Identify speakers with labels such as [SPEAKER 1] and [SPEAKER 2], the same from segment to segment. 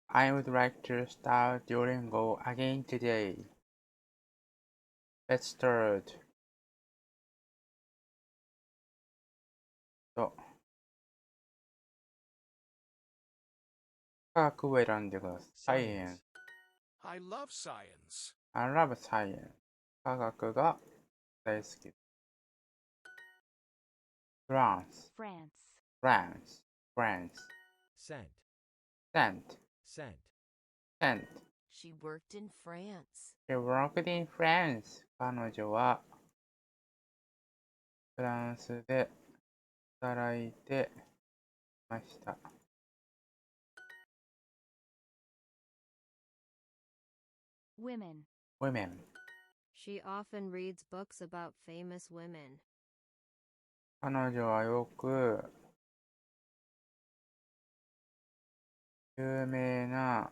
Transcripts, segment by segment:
[SPEAKER 1] I would like to start Duolingo again today. Let's start. と、科学を選んでください。Science.
[SPEAKER 2] I love science.
[SPEAKER 1] I love science. 科学が大好き。France. France. France.
[SPEAKER 3] Scent.
[SPEAKER 1] Scent.
[SPEAKER 3] Scent.
[SPEAKER 1] Scent.
[SPEAKER 4] She worked in France.
[SPEAKER 1] She worked in France. 彼女はフランスで働いていました。
[SPEAKER 5] Women.
[SPEAKER 1] Women.
[SPEAKER 5] She often reads books about famous women.
[SPEAKER 1] 彼女はよく有名な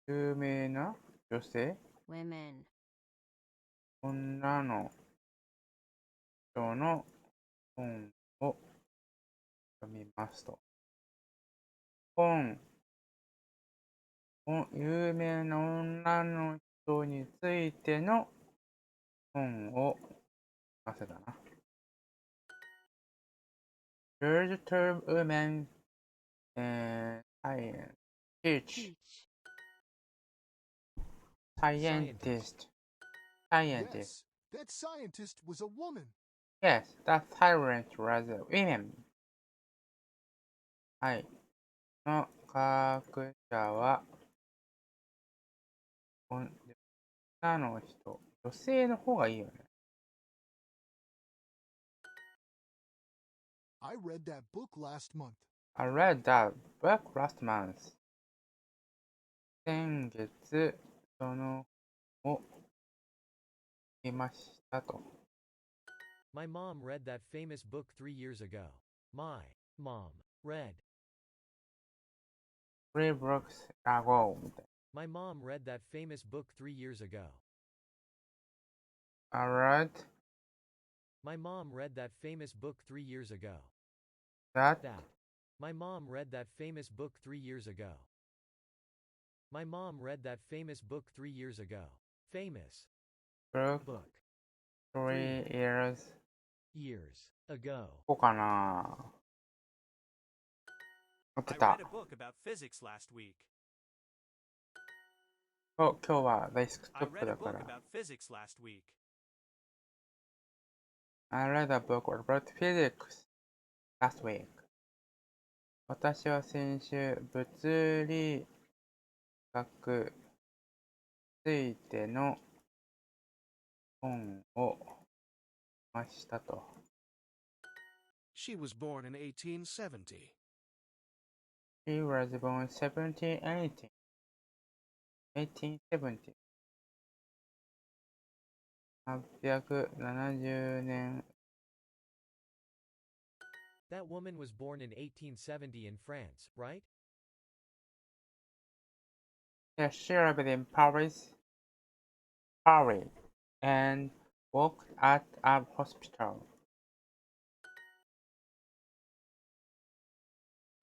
[SPEAKER 1] 有名な女性
[SPEAKER 5] Women.
[SPEAKER 1] 女の人の本を読みますと。有名な女の人についての本を読ませたな。Use the term women and science. Teach. Scientist.
[SPEAKER 2] Yes, that scientist was a woman.
[SPEAKER 1] Yes, that scientist was a woman. はい。の科学者は女の人。女性の方がいいよね。
[SPEAKER 2] I read that book last month.
[SPEAKER 1] I read that book last month. 先月、その本を見ましたと。
[SPEAKER 3] My mom read that famous book 3 years ago. My mom read.
[SPEAKER 1] 3 books ago みたい
[SPEAKER 3] My mom read that famous book 3 years ago.
[SPEAKER 1] な。I read
[SPEAKER 3] My mom read that famous book 3 years ago.
[SPEAKER 1] that
[SPEAKER 3] My mom read that famous book 3 years ago. My mom read that famous book 3 years ago. Famous
[SPEAKER 1] book
[SPEAKER 3] book
[SPEAKER 1] 3 years
[SPEAKER 3] ago.
[SPEAKER 1] こうかな。合って
[SPEAKER 6] I
[SPEAKER 1] た
[SPEAKER 6] read a。book about physics last week.
[SPEAKER 1] 今日はデスクト
[SPEAKER 6] I
[SPEAKER 1] ップ
[SPEAKER 6] read a
[SPEAKER 1] だか
[SPEAKER 6] book
[SPEAKER 1] ら。
[SPEAKER 6] about physics last week.
[SPEAKER 1] I read a book about physics last week. 私は先週、物理学についての本を読みましたと。
[SPEAKER 2] She was born in 1870.
[SPEAKER 1] She was born 1870. 870年。
[SPEAKER 3] That woman was born in 1870 in France, right?
[SPEAKER 1] Yes, she lived in Paris, and worked at a hospital.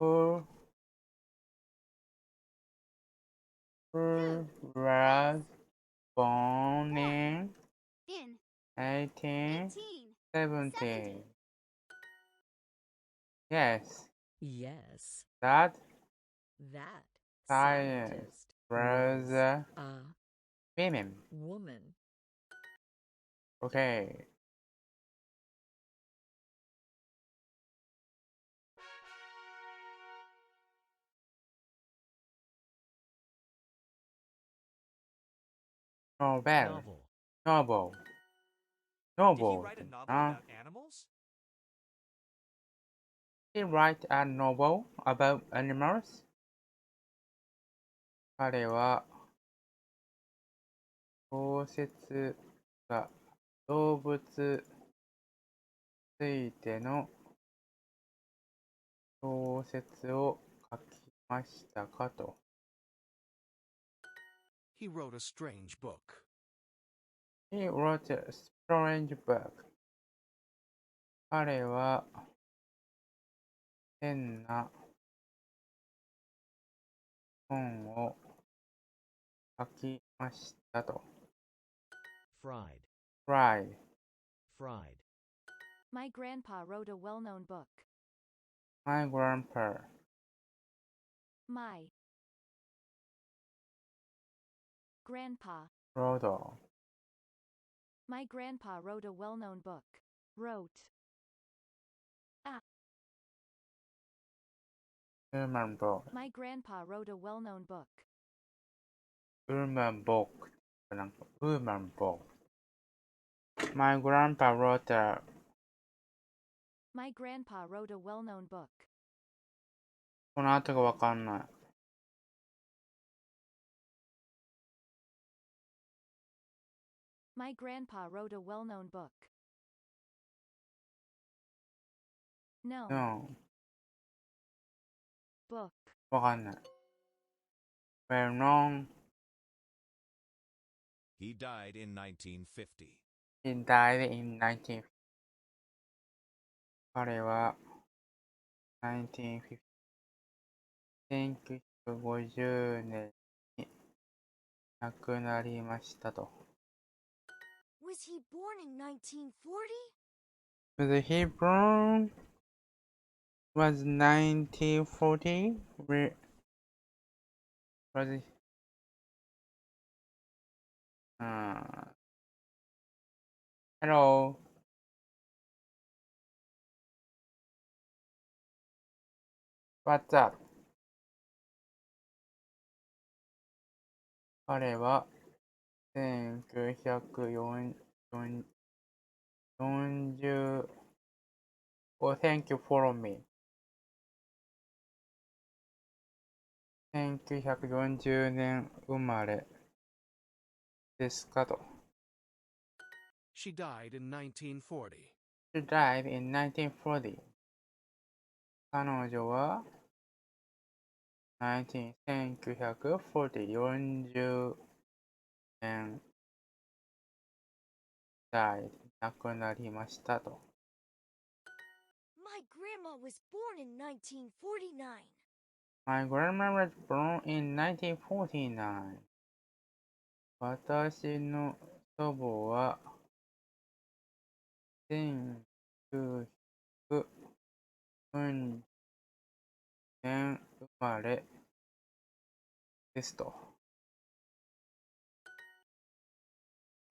[SPEAKER 1] Who was born in 1870. Yes,
[SPEAKER 4] Yes,
[SPEAKER 1] that
[SPEAKER 4] that
[SPEAKER 1] scientist was a
[SPEAKER 4] a
[SPEAKER 1] woman.
[SPEAKER 4] woman.
[SPEAKER 1] Okay. Novel.
[SPEAKER 3] Novel.
[SPEAKER 6] Did he write a novel about animals?
[SPEAKER 1] He write a novel about animals? 彼は小説が動物についての小説を書きましたかと。
[SPEAKER 2] He wrote a strange book.
[SPEAKER 1] He wrote a strange book. 彼は変な本を書きましたと。
[SPEAKER 3] Fried.
[SPEAKER 1] fried.
[SPEAKER 3] Fried.
[SPEAKER 4] My grandpa wrote a well-known book.
[SPEAKER 1] My grandpa
[SPEAKER 4] My grandpa.
[SPEAKER 1] wrote
[SPEAKER 4] My grandpa wrote a well-known book. Wrote.
[SPEAKER 1] human book.
[SPEAKER 4] My grandpa wrote a well-known book.
[SPEAKER 1] human book. なんか human book. My grandpa wrote a
[SPEAKER 4] My grandpa wrote a well-known book.
[SPEAKER 1] この後がわかんない。
[SPEAKER 4] My grandpa wrote a well-known book. No.
[SPEAKER 1] No.
[SPEAKER 4] Book.
[SPEAKER 1] わかんない。well known.
[SPEAKER 2] He died in 1950.
[SPEAKER 1] He died in 1950. 彼は1950 1950年に亡くなりましたと。
[SPEAKER 5] Was he born in 1940?
[SPEAKER 1] Was he born? Was 1940? Was he? Hello. What's up? 彼は1940 Oh, thank you for me. 1940年生まれですかと。
[SPEAKER 2] She died in 1940.
[SPEAKER 1] She died in 1940. 彼女は1940 40年died 亡くなりましたと。
[SPEAKER 5] My grandma was born in 1949.
[SPEAKER 1] My grandma was born in 1949. 私の祖母は1940年生まれですと。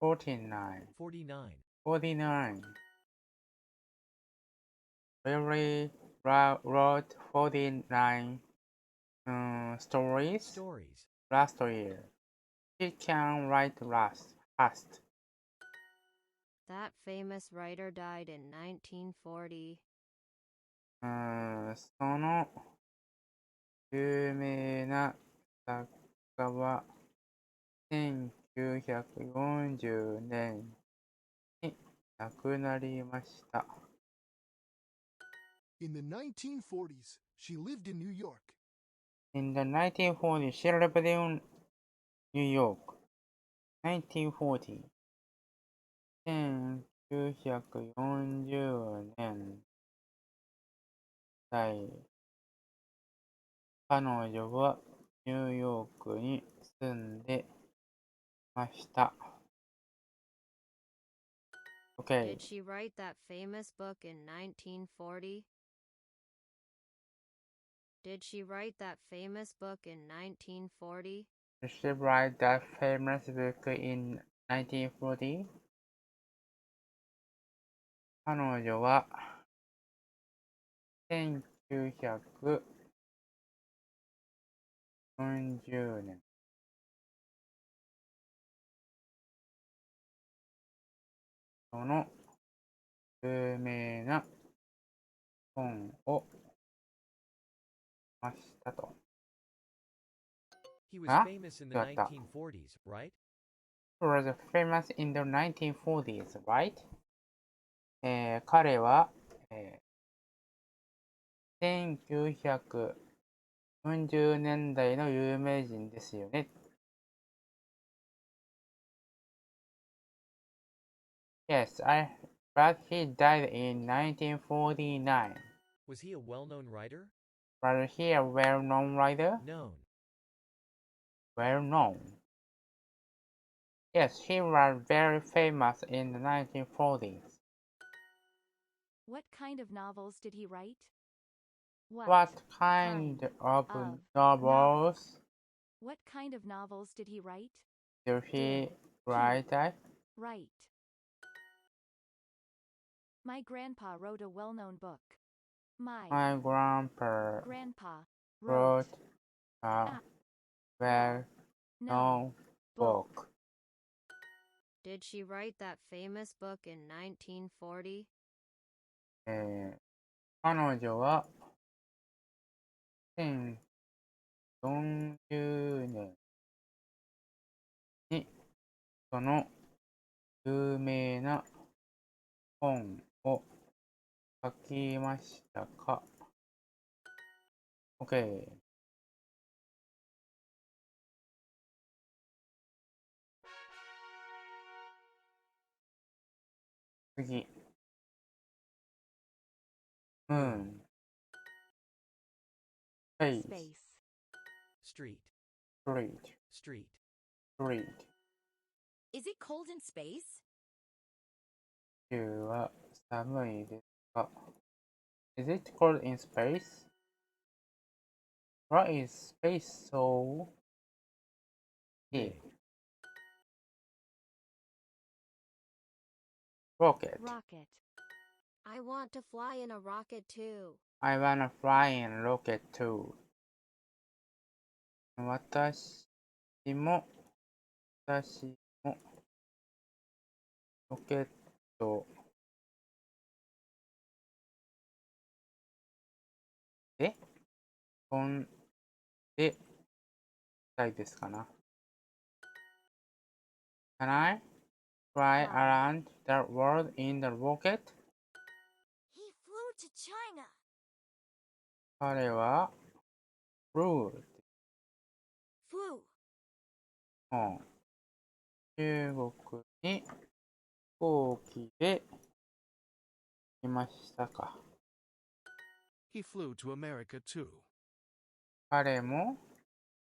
[SPEAKER 1] 49.
[SPEAKER 3] 49.
[SPEAKER 1] 49. Barry wrote 49 stories
[SPEAKER 3] Stories.
[SPEAKER 1] last year. He can write fast.
[SPEAKER 5] That famous writer died in 1940.
[SPEAKER 1] その有名な作家は1940年に亡くなりました。
[SPEAKER 2] In the 1940s, she lived in New York.
[SPEAKER 1] In the 1940s, she lived in New York. 1940. 1940年代。彼女はニューヨークに住んでました。Okay.
[SPEAKER 5] Did she write that famous book in 1940? Did she write that famous book in 1940?
[SPEAKER 1] Did she write that famous book in 1940? 彼女は1940年その有名な本をましたと。
[SPEAKER 3] He was
[SPEAKER 1] Huh?
[SPEAKER 3] famous in the
[SPEAKER 1] Got that.
[SPEAKER 3] 1940s, right?
[SPEAKER 1] He was famous in the 1940s, right? 彼は、1940年代の有名人ですよね。Yes, but he died in 1949.
[SPEAKER 3] Was he a well-known writer?
[SPEAKER 1] Was he a well-known writer?
[SPEAKER 3] Known.
[SPEAKER 1] Well-known. Yes, he was very famous in the 1940s.
[SPEAKER 4] What kind of novels did he write?
[SPEAKER 1] What kind of novels
[SPEAKER 4] What kind of novels did he write?
[SPEAKER 1] did he write?
[SPEAKER 4] Right. My grandpa wrote a well-known book. My
[SPEAKER 1] grandpa
[SPEAKER 4] grandpa
[SPEAKER 1] wrote a
[SPEAKER 4] no
[SPEAKER 1] well-known book.
[SPEAKER 5] Did she write that famous book in 1940?
[SPEAKER 1] 彼女は1940年にその有名な本を書きましたか？ OK。次。Moon. Space.
[SPEAKER 3] Street.
[SPEAKER 1] Street.
[SPEAKER 3] Street.
[SPEAKER 1] Street.
[SPEAKER 7] Is it cold in space?
[SPEAKER 1] 宇宙は寒いですか？ Is it cold in space? What is space so big? Rocket.
[SPEAKER 5] I want to fly in a rocket too.
[SPEAKER 1] I wanna fly in a rocket too. 私もロケットで飛んでたいですかな。Can I fly around the world in the rocket?
[SPEAKER 7] He flew to China.
[SPEAKER 1] 彼は flew
[SPEAKER 7] Flew.
[SPEAKER 1] 中国に飛行機で来ましたか。
[SPEAKER 2] He flew to America too.
[SPEAKER 1] 彼も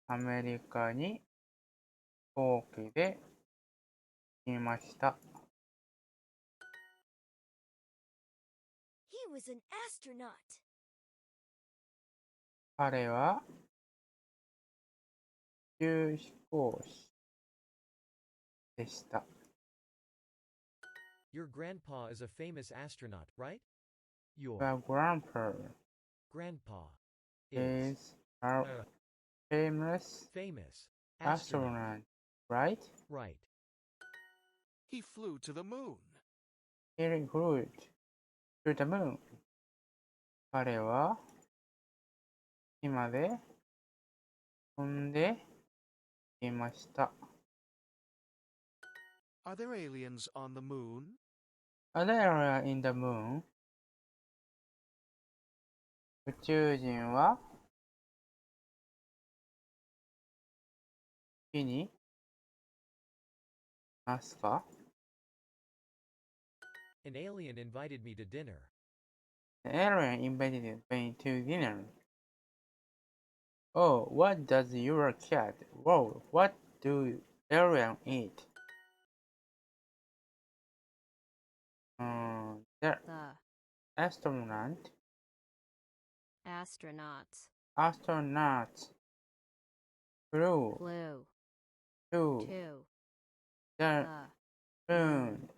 [SPEAKER 1] アメリカに飛行機で来ました。
[SPEAKER 7] He was an astronaut.
[SPEAKER 1] 彼は宇宙飛行士でした。
[SPEAKER 3] Your grandpa is a famous astronaut, right? Your
[SPEAKER 1] grandpa
[SPEAKER 3] is
[SPEAKER 1] a famous astronaut, right?
[SPEAKER 3] Right.
[SPEAKER 2] He flew to the moon.
[SPEAKER 1] He flew to the moon. 彼は月まで飛んでいました。
[SPEAKER 2] Are there aliens on the moon?
[SPEAKER 1] Are there in the moon? 宇宙人は月にいますか？
[SPEAKER 3] An alien invited me to dinner.
[SPEAKER 1] An alien invited me to dinner. Oh, what does your cat? Whoa, what do aliens eat? The astronauts flew to the moon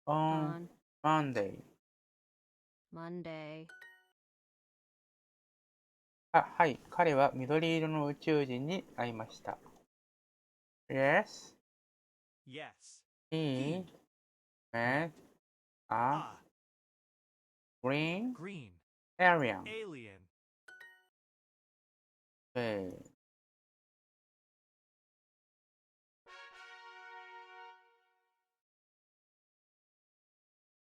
[SPEAKER 1] on Monday. はい、彼は緑色の宇宙人に会いました。Yes,
[SPEAKER 6] Yes.
[SPEAKER 1] he met a green
[SPEAKER 6] Green.
[SPEAKER 1] alien.
[SPEAKER 6] Alien.
[SPEAKER 1] Okay.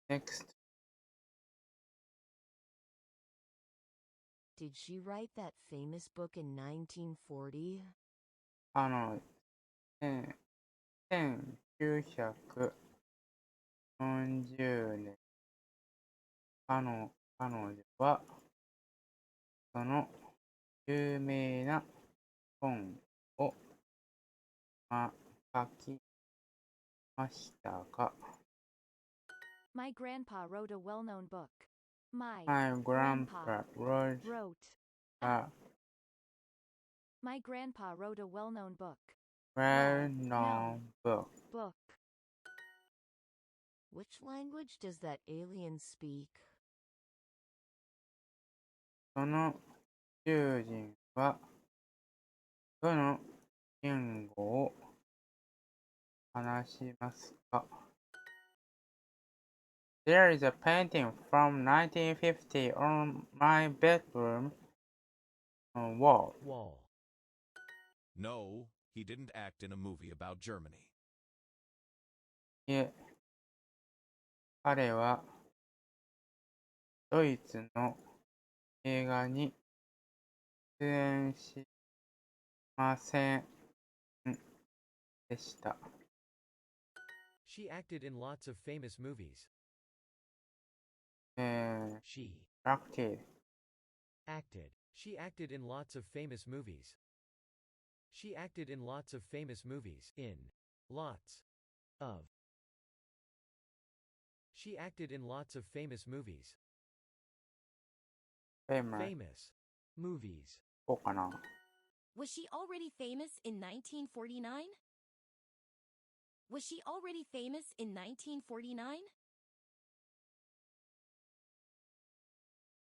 [SPEAKER 1] Next.
[SPEAKER 7] Did she write that famous book in 1940?
[SPEAKER 1] 1940年彼女は、その有名な本を書きましたが、
[SPEAKER 4] My grandpa wrote a well-known book. My
[SPEAKER 1] grandpa wrote
[SPEAKER 4] wrote.
[SPEAKER 1] a
[SPEAKER 4] My grandpa wrote a well-known book.
[SPEAKER 1] well-known book.
[SPEAKER 4] Book.
[SPEAKER 7] Which language does that alien speak?
[SPEAKER 1] その囚人は、どの言語を話しますか？ There is a painting from 1950 on my bedroom wall.
[SPEAKER 8] No, he didn't act in a movie about Germany.
[SPEAKER 1] いえ、彼はドイツの映画に出演しませんでした。
[SPEAKER 3] She acted in lots of famous movies. She
[SPEAKER 1] acted.
[SPEAKER 3] acted. She acted in lots of famous movies. She acted in lots of famous movies. In lots of. She acted in lots of famous movies. Famous movies.
[SPEAKER 1] こうかな。
[SPEAKER 9] Was she already famous in 1949? Was she already famous in 1949?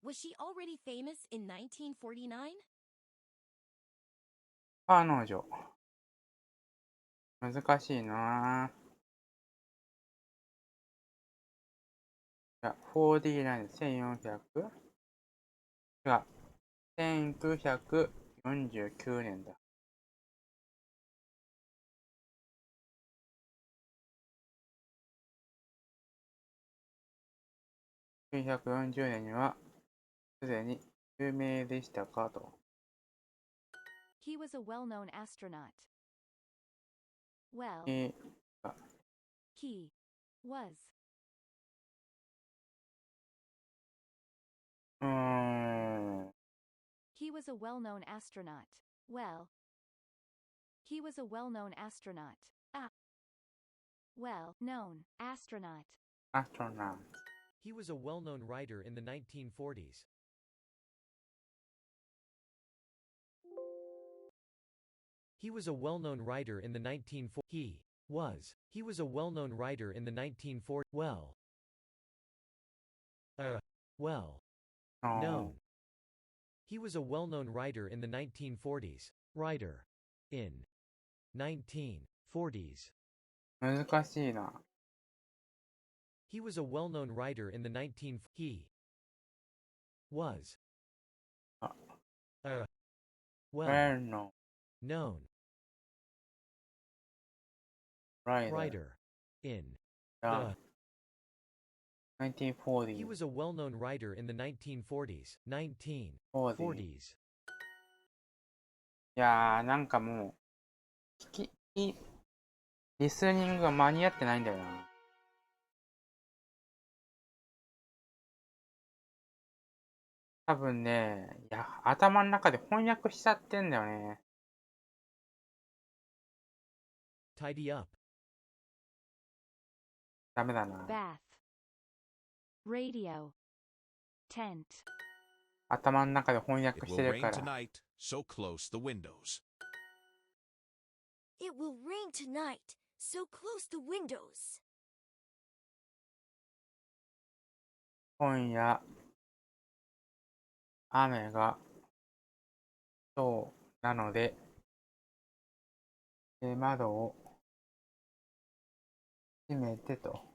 [SPEAKER 9] Was she already famous in 1949?
[SPEAKER 1] 彼女。難しいなぁ。いや、49、1400? 違う。1949年だ。1940年にはすでに有名でしたかと。
[SPEAKER 4] He was a well-known astronaut. Well,
[SPEAKER 1] He
[SPEAKER 4] was. He was a well-known astronaut. Well, he was a well-known astronaut. Well-known astronaut.
[SPEAKER 1] astronaut.
[SPEAKER 3] He was a well-known writer in the 1940s. He was a well-known writer in the 1940s. He was a well-known writer in the 1940s. Known. He was a well-known writer in the 1940s. Writer. In 1940s.
[SPEAKER 1] 難しいな。
[SPEAKER 3] He was a well-known writer in the 1940s. He was a
[SPEAKER 1] well-known
[SPEAKER 3] known writer in the
[SPEAKER 1] 1940s.
[SPEAKER 3] He was a well-known writer in the 1940s. 1940s.
[SPEAKER 1] いやー、なんかもう、リスニングが間に合ってないんだよな。多分ね、いや、頭の中で翻訳しちゃってんだよね。
[SPEAKER 3] Tidy up.
[SPEAKER 1] ダメだな。
[SPEAKER 4] Bath. Radio. Tent.
[SPEAKER 1] 頭の中で翻
[SPEAKER 8] It
[SPEAKER 1] 訳して
[SPEAKER 8] will
[SPEAKER 1] るか
[SPEAKER 8] rain
[SPEAKER 1] ら。
[SPEAKER 8] tonight, so close the windows.
[SPEAKER 9] It will rain tonight, so close the windows.
[SPEAKER 1] 今夜、雨がそうなので、窓を閉めてと。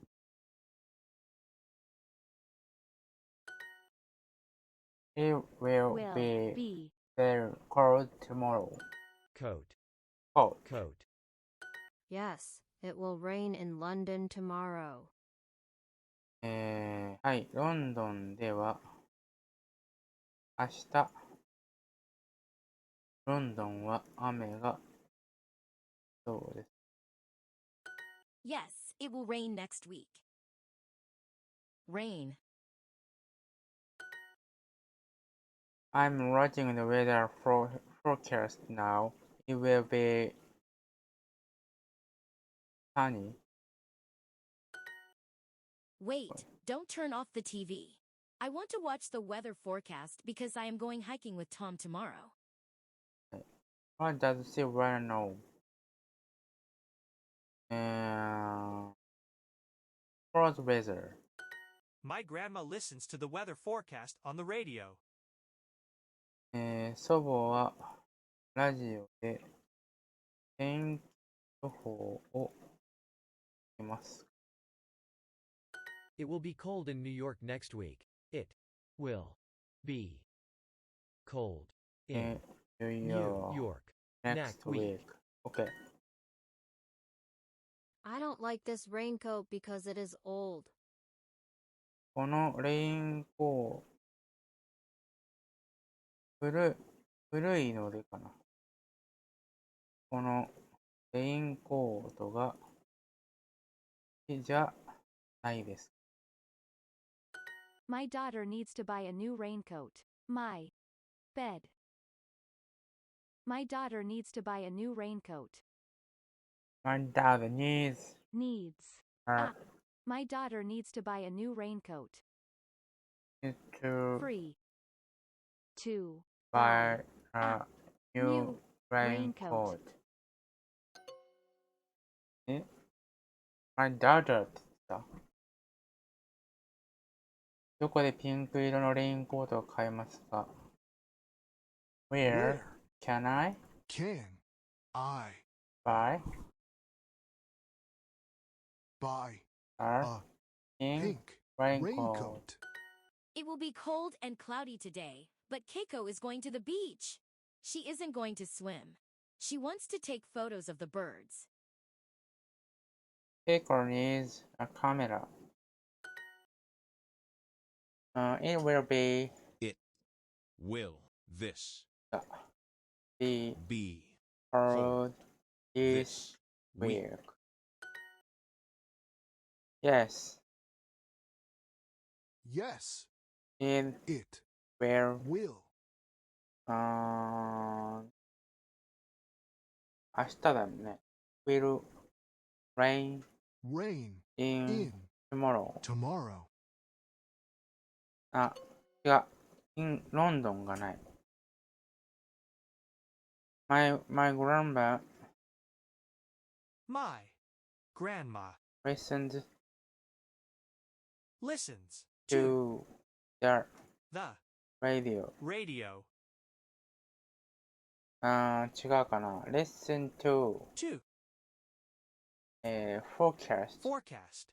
[SPEAKER 1] It will be very cold tomorrow.
[SPEAKER 3] Coat.
[SPEAKER 5] Yes, it will rain in London tomorrow.
[SPEAKER 1] はい、ロンドンでは明日、ロンドンは雨がそうです。
[SPEAKER 9] Yes, it will rain next week. Rain.
[SPEAKER 1] I'm watching the weather forecast now. It will be sunny.
[SPEAKER 9] Wait, don't turn off the TV. I want to watch the weather forecast because I am going hiking with Tom tomorrow.
[SPEAKER 1] What does she want to know? What's weather?
[SPEAKER 6] My grandma listens to the weather forecast on the radio.
[SPEAKER 1] 祖母はラジオで天気予報を見ます。
[SPEAKER 3] It will be cold in New York next week. It will be cold in New York
[SPEAKER 1] next week. Okay.
[SPEAKER 5] I don't like this raincoat because it is old.
[SPEAKER 1] このレインコート、古いのでかな。このレインコートが好きじゃないです。
[SPEAKER 4] My daughter needs to buy a new raincoat. My bed. My daughter needs to buy a new raincoat.
[SPEAKER 1] My dad needs
[SPEAKER 4] My daughter needs to buy a new raincoat.
[SPEAKER 1] to
[SPEAKER 4] Free. To
[SPEAKER 1] buy a new
[SPEAKER 4] new
[SPEAKER 1] raincoat. My daughter って言った。どこでピンク色のレインコートを買えますか？ Where can I buy a pink raincoat?
[SPEAKER 9] It will be cold and cloudy today, but Keiko is going to the beach. She isn't going to swim. She wants to take photos of the birds.
[SPEAKER 1] Keiko needs a camera. It will be cold this week. Yes. It will. 明日だよね。Will rain in tomorrow. あ、違う。in ロンドンがない。My grandma listens to the radio. 違うかな。Listen to forecast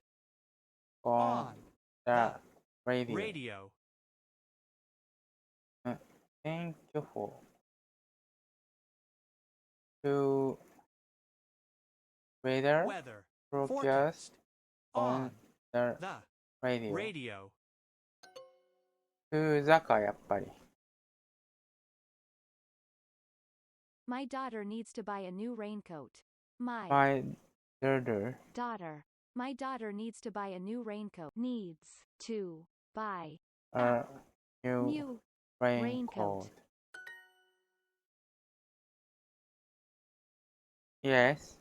[SPEAKER 1] on the radio. 天気予報 to weather forecast on the radio. to the か、やっぱり。
[SPEAKER 4] My daughter needs to buy a new raincoat. My
[SPEAKER 1] daughter
[SPEAKER 4] My daughter needs to buy a new raincoat. Needs to buy
[SPEAKER 1] a new
[SPEAKER 4] new
[SPEAKER 1] raincoat. Yes,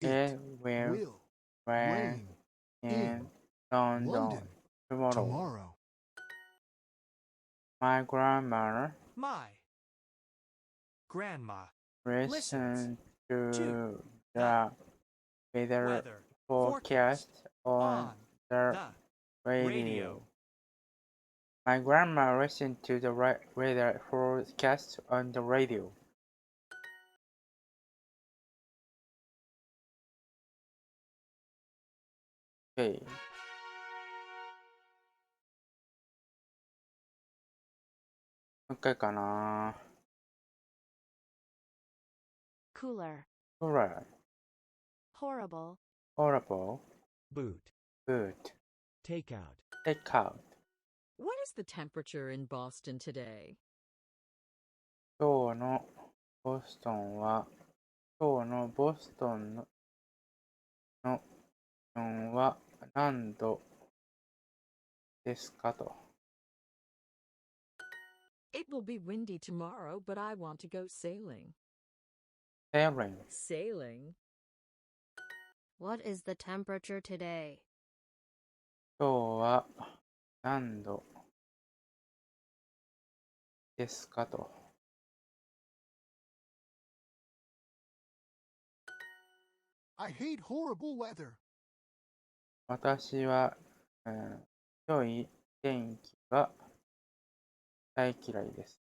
[SPEAKER 1] it will rain in London tomorrow. My grandma listens to the weather forecast on the radio. My grandma listens to the weather forecast on the radio. Okay. もう一回かな。
[SPEAKER 4] cooler. Horrible.
[SPEAKER 3] Boot. Take out.
[SPEAKER 7] What is the temperature in Boston today?
[SPEAKER 1] 今日のボストンの気温は何度ですかと。
[SPEAKER 7] It will be windy tomorrow, but I want to go sailing.
[SPEAKER 1] Sailing.
[SPEAKER 7] Sailing?
[SPEAKER 5] What is the temperature today?
[SPEAKER 1] 今日は何度ですかと。
[SPEAKER 2] I hate horrible weather.
[SPEAKER 1] 私は、良い天気が大嫌いです。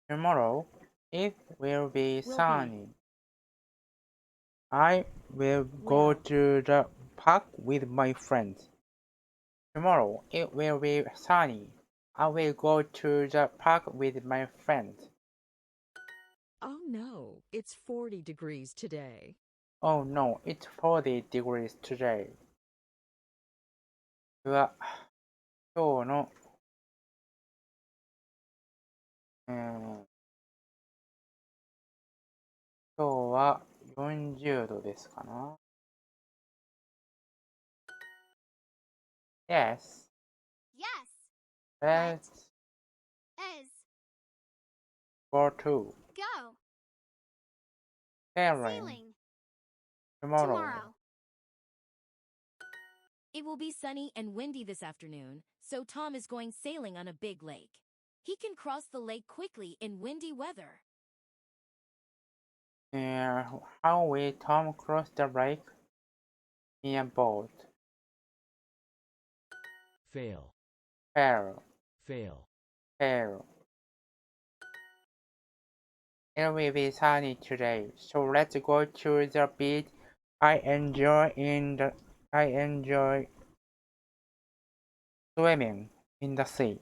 [SPEAKER 1] Tomorrow, it will be sunny. I will go to the park with my friends. Tomorrow, it will be sunny. I will go to the park with my friends.
[SPEAKER 7] Oh no, it's 40 degrees today.
[SPEAKER 1] Oh no, it's 40 degrees today. 今日の、今日は40度ですかな。Yes,
[SPEAKER 9] Yes.
[SPEAKER 1] let's
[SPEAKER 9] Is.
[SPEAKER 1] go to
[SPEAKER 9] Go.
[SPEAKER 1] sailing
[SPEAKER 9] Sailing.
[SPEAKER 1] tomorrow.
[SPEAKER 9] Tomorrow. It will be sunny and windy this afternoon, so Tom is going sailing on a big lake. He can cross the lake quickly in windy weather.
[SPEAKER 1] How will Tom cross the lake in a boat?
[SPEAKER 3] Fail.
[SPEAKER 1] Fail,
[SPEAKER 3] Fail.
[SPEAKER 1] fail. It will be sunny today, so let's go to the beach. I enjoy swimming in the sea.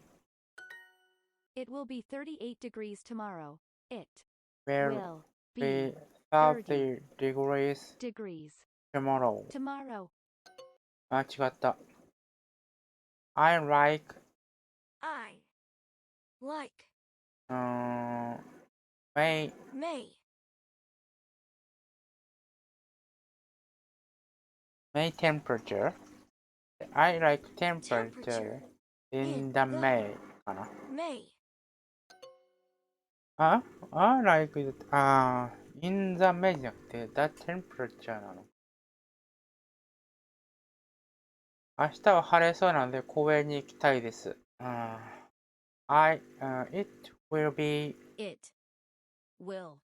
[SPEAKER 4] It will be 38 degrees tomorrow. It
[SPEAKER 1] Will
[SPEAKER 4] will
[SPEAKER 1] be
[SPEAKER 4] be
[SPEAKER 1] 30 degrees
[SPEAKER 4] degrees
[SPEAKER 1] tomorrow.
[SPEAKER 4] tomorrow.
[SPEAKER 1] 間違った。I like
[SPEAKER 9] I like
[SPEAKER 1] May temperature. I like temperature in the May かな。
[SPEAKER 9] May.
[SPEAKER 1] I like it. In the May じゃなくて、the temperature なの。明日は晴れそうなので公園に行きたいです。It will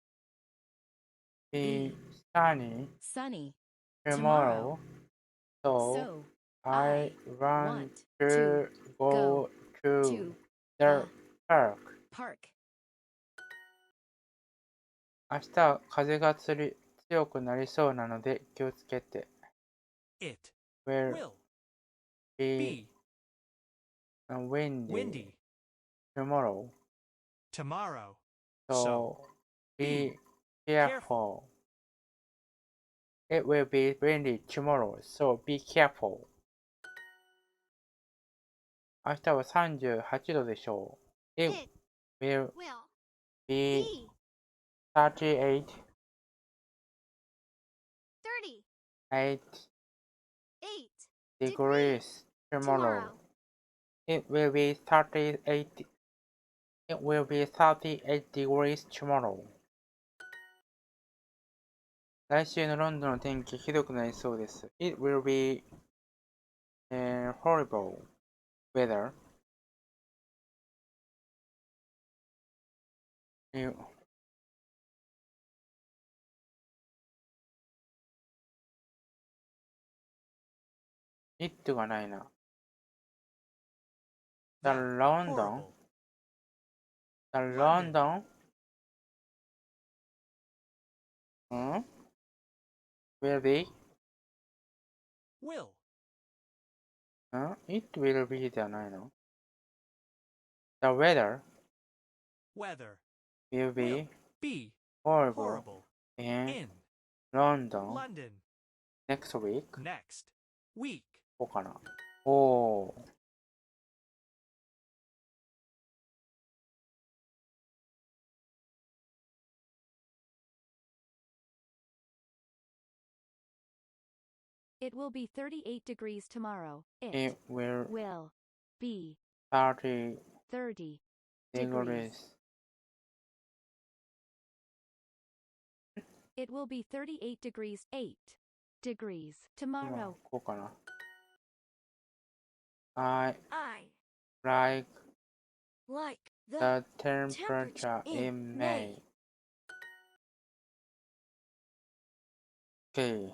[SPEAKER 1] be sunny tomorrow, so I want to go to the park. 明日は風が強くなりそうなので気をつけて。
[SPEAKER 6] It
[SPEAKER 1] will
[SPEAKER 6] will
[SPEAKER 1] be
[SPEAKER 6] be
[SPEAKER 1] windy tomorrow,
[SPEAKER 6] tomorrow,
[SPEAKER 1] so be
[SPEAKER 6] be
[SPEAKER 1] careful. It will be windy tomorrow, so be careful. 明日は38度でしょう。It will
[SPEAKER 9] will
[SPEAKER 1] be
[SPEAKER 9] be
[SPEAKER 1] 38
[SPEAKER 9] 38
[SPEAKER 1] degrees tomorrow. It will be 38 degrees tomorrow. 来週のロンドンの天気ひどくなりそうです。It will be horrible weather. It がないな。The London? The London? Will be?
[SPEAKER 6] will
[SPEAKER 1] It will be じゃないの The weather
[SPEAKER 6] weather
[SPEAKER 1] will
[SPEAKER 6] will
[SPEAKER 1] be
[SPEAKER 6] be
[SPEAKER 1] horrible
[SPEAKER 6] horrible
[SPEAKER 1] in
[SPEAKER 6] in
[SPEAKER 1] London
[SPEAKER 6] London
[SPEAKER 1] next week.
[SPEAKER 6] next week.
[SPEAKER 1] こうかな。おー。
[SPEAKER 4] It will be 38 degrees tomorrow.
[SPEAKER 1] It will
[SPEAKER 4] will be
[SPEAKER 1] 30
[SPEAKER 4] 30
[SPEAKER 1] degrees.
[SPEAKER 4] It will be 38 degrees 8 degrees
[SPEAKER 1] まあ
[SPEAKER 4] tomorrow.
[SPEAKER 1] こうかな。I
[SPEAKER 9] I
[SPEAKER 1] like
[SPEAKER 9] like
[SPEAKER 1] the temperature in May. OK。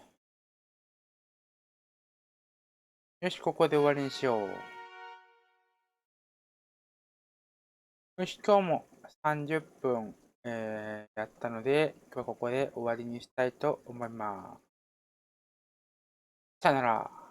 [SPEAKER 1] よし、ここで終わりにしよう。よし、今日も30分、やったので、今日はここで終わりにしたいと思います。さよなら。